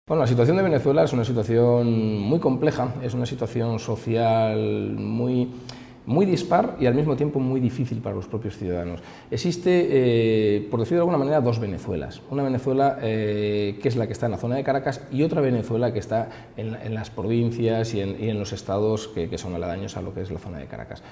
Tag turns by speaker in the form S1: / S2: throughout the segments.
S1: Bueno, la situación de Venezuela es una situación muy compleja, es una situación social muy dispar y al mismo tiempo muy difícil para los propios ciudadanos. Existe, por decirlo de alguna manera, dos Venezuelas. Una Venezuela que es la que está en la zona de Caracas y otra Venezuela que está en las provincias y en los estados que son aledaños a lo que es la zona de Caracas.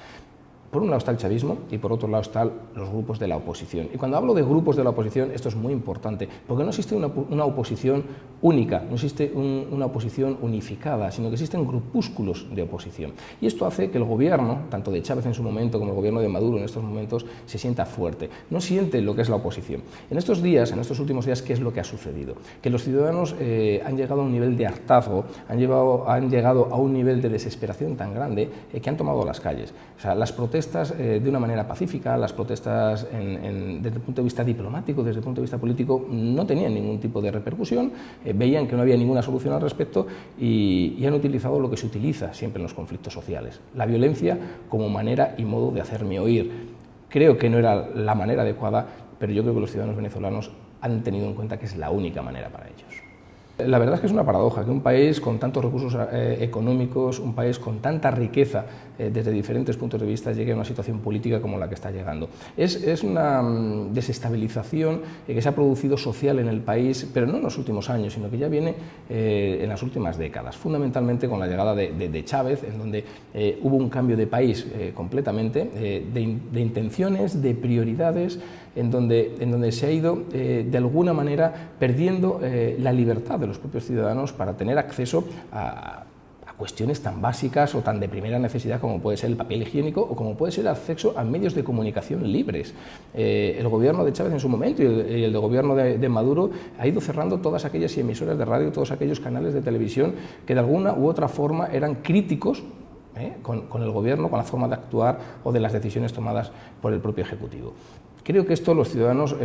S1: Por un lado está el chavismo y por otro lado están los grupos de la oposición. Y cuando hablo de grupos de la oposición, esto es muy importante, porque no existe una oposición única, no existe una oposición unificada, sino que existen grupúsculos de oposición. Y esto hace que el gobierno, tanto de Chávez en su momento como el gobierno de Maduro en estos momentos, se sienta fuerte, no siente lo que es la oposición. En estos días, en estos últimos días, ¿qué es lo que ha sucedido? Que los ciudadanos han llegado a un nivel de hartazgo, han llegado a un nivel de desesperación tan grande que han tomado las calles. O sea, las protestas de una manera pacífica, las protestas desde el punto de vista diplomático, desde el punto de vista político, no tenían ningún tipo de repercusión, veían que no había ninguna solución al respecto y han utilizado lo que se utiliza siempre en los conflictos sociales, la violencia como manera y modo de hacerme oír. Creo que no era la manera adecuada, pero yo creo que los ciudadanos venezolanos han tenido en cuenta que es la única manera para ellos. La verdad es que es una paradoja que un país con tantos recursos económicos, un país con tanta riqueza desde diferentes puntos de vista llegue a una situación política como la que está llegando. Es una desestabilización que se ha producido social en el país, pero no en los últimos años, sino que ya viene en las últimas décadas, fundamentalmente con la llegada de Chávez, en donde hubo un cambio de país completamente, de intenciones, de prioridades, en donde se ha ido de alguna manera perdiendo la libertad de los propios ciudadanos para tener acceso a cuestiones tan básicas o tan de primera necesidad como puede ser el papel higiénico o como puede ser el acceso a medios de comunicación libres. El gobierno de Chávez en su momento y el de gobierno de Maduro ha ido cerrando todas aquellas emisoras de radio, todos aquellos canales de televisión que de alguna u otra forma eran críticos con el gobierno, con la forma de actuar o de las decisiones tomadas por el propio Ejecutivo. Creo que esto los ciudadanos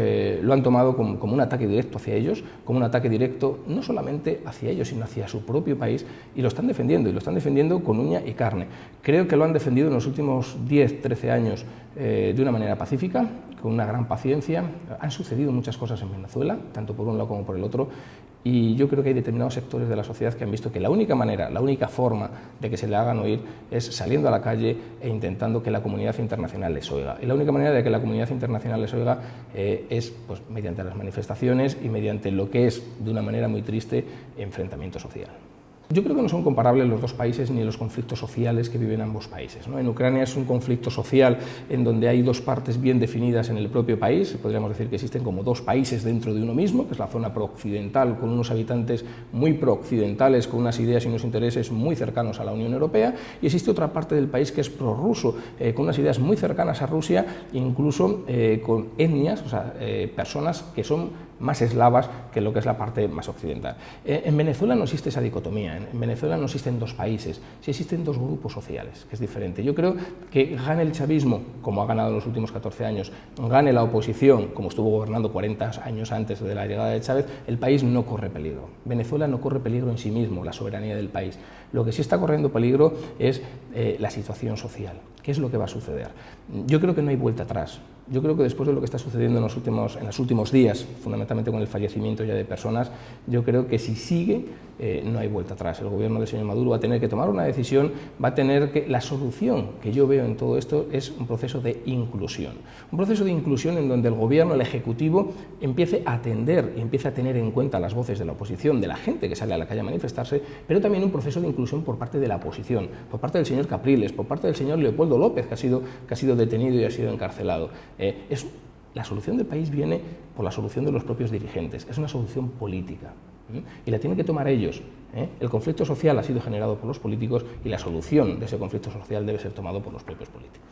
S1: lo han tomado como un ataque directo hacia ellos, como un ataque directo no solamente hacia ellos, sino hacia su propio país, y lo están defendiendo con uña y carne. Creo que lo han defendido en los últimos 10, 13 años de una manera pacífica, con una gran paciencia. Han sucedido muchas cosas en Venezuela, tanto por un lado como por el otro, y yo creo que hay determinados sectores de la sociedad que han visto que la única manera, la única forma de que se le hagan oír es saliendo a la calle e intentando que la comunidad internacional les oiga. Y la única manera de que la comunidad internacional les oiga es pues, mediante las manifestaciones y mediante lo que es, de una manera muy triste, enfrentamiento social. Yo creo que no son comparables los dos países ni los conflictos sociales que viven ambos países, ¿no? En Ucrania es un conflicto social en donde hay dos partes bien definidas en el propio país. Podríamos decir que existen como dos países dentro de uno mismo, que es la zona prooccidental, con unos habitantes muy prooccidentales, con unas ideas y unos intereses muy cercanos a la Unión Europea, y existe otra parte del país que es prorruso, con unas ideas muy cercanas a Rusia, incluso con etnias, o sea, personas que son más eslavas que lo que es la parte más occidental. En Venezuela no existe esa dicotomía, en Venezuela no existen dos países, sí existen dos grupos sociales, que es diferente. Yo creo que gane el chavismo, como ha ganado en los últimos 14 años, gane la oposición, como estuvo gobernando 40 años antes de la llegada de Chávez, el país no corre peligro. Venezuela no corre peligro en sí mismo, la soberanía del país. Lo que sí está corriendo peligro es la situación social. ¿Qué es lo que va a suceder? Yo creo que no hay vuelta atrás. Yo creo que después de lo que está sucediendo en los últimos días, fundamentalmente con el fallecimiento ya de personas, yo creo que si sigue, no hay vuelta atrás. El gobierno del señor Maduro va a tener que tomar una decisión, va a tener que... La solución que yo veo en todo esto es un proceso de inclusión. Un proceso de inclusión en donde el gobierno, el Ejecutivo, empiece a atender y empiece a tener en cuenta las voces de la oposición, de la gente que sale a la calle a manifestarse, pero también un proceso de inclusión por parte de la oposición, por parte del señor Capriles, por parte del señor Leopoldo López, que ha sido detenido y ha sido encarcelado. La solución del país viene por la solución de los propios dirigentes, es una solución política y la tienen que tomar ellos. El conflicto social ha sido generado por los políticos y la solución de ese conflicto social debe ser tomado por los propios políticos.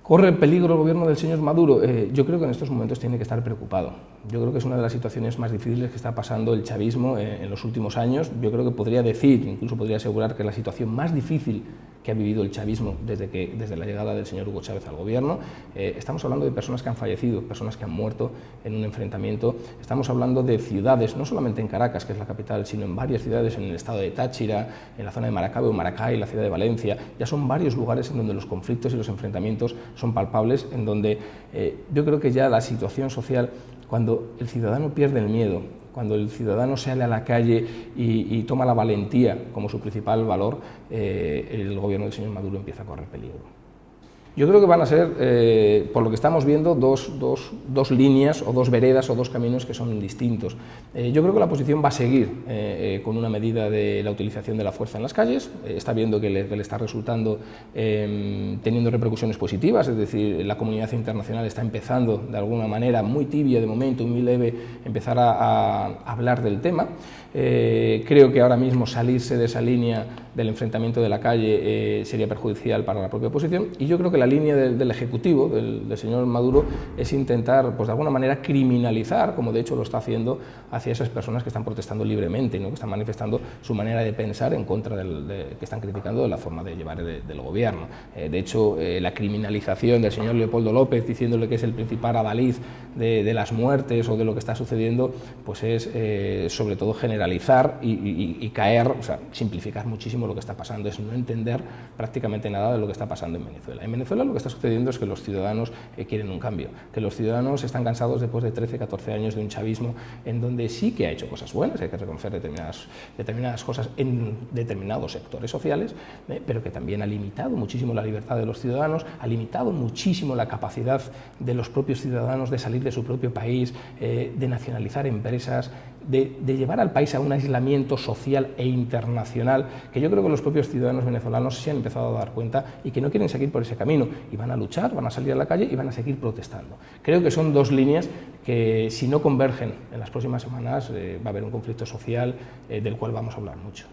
S1: ¿Corre peligro el gobierno del señor Maduro? Yo creo que en estos momentos tiene que estar preocupado. Yo creo que es una de las situaciones más difíciles que está pasando el chavismo en los últimos años. Yo creo que podría decir, incluso podría asegurar que es la situación más difícil que ha vivido el chavismo desde la llegada del señor Hugo Chávez al gobierno. Estamos hablando de personas que han fallecido, personas que han muerto en un enfrentamiento. Estamos hablando de ciudades, no solamente en Caracas, que es la capital, sino en varias ciudades, en el estado de Táchira, en la zona de Maracaibo, Maracay, la ciudad de Valencia. Ya son varios lugares en donde los conflictos y los enfrentamientos son palpables, en donde yo creo que ya la situación social, cuando el ciudadano pierde el miedo, cuando el ciudadano sale a la calle y toma la valentía como su principal valor, el gobierno del señor Maduro empieza a correr peligro. Yo creo que van a ser, por lo que estamos viendo, dos líneas o dos veredas o dos caminos que son distintos. Yo creo que la oposición va a seguir con una medida de la utilización de la fuerza en las calles, está viendo que le está resultando teniendo repercusiones positivas, es decir, la comunidad internacional está empezando de alguna manera muy tibia de momento, muy leve, empezar a hablar del tema. Creo que ahora mismo salirse de esa línea del enfrentamiento de la calle sería perjudicial para la propia oposición, y yo creo que la línea del Ejecutivo, del señor Maduro, es intentar, pues de alguna manera, criminalizar, como de hecho lo está haciendo, hacia esas personas que están protestando libremente, ¿no?, que están manifestando su manera de pensar en contra que están criticando de la forma de llevar del gobierno. De hecho, la criminalización del señor Leopoldo López, diciéndole que es el principal adalid de las muertes o de lo que está sucediendo, pues es sobre todo generalizar y caer, o sea, simplificar muchísimo lo que está pasando, es no entender prácticamente nada de lo que está pasando en Venezuela. En Venezuela lo que está sucediendo es que los ciudadanos quieren un cambio, que los ciudadanos están cansados después de 13, 14 años de un chavismo en donde sí que ha hecho cosas buenas, hay que reconocer determinadas cosas en determinados sectores sociales, pero que también ha limitado muchísimo la libertad de los ciudadanos, ha limitado muchísimo la capacidad de los propios ciudadanos de salir de su propio país, de nacionalizar empresas, de llevar al país a un aislamiento social e internacional, que yo creo que los propios ciudadanos venezolanos se han empezado a dar cuenta y que no quieren seguir por ese camino, y van a luchar, van a salir a la calle y van a seguir protestando. Creo que son dos líneas que, si no convergen en las próximas semanas, va a haber un conflicto social del cual vamos a hablar mucho.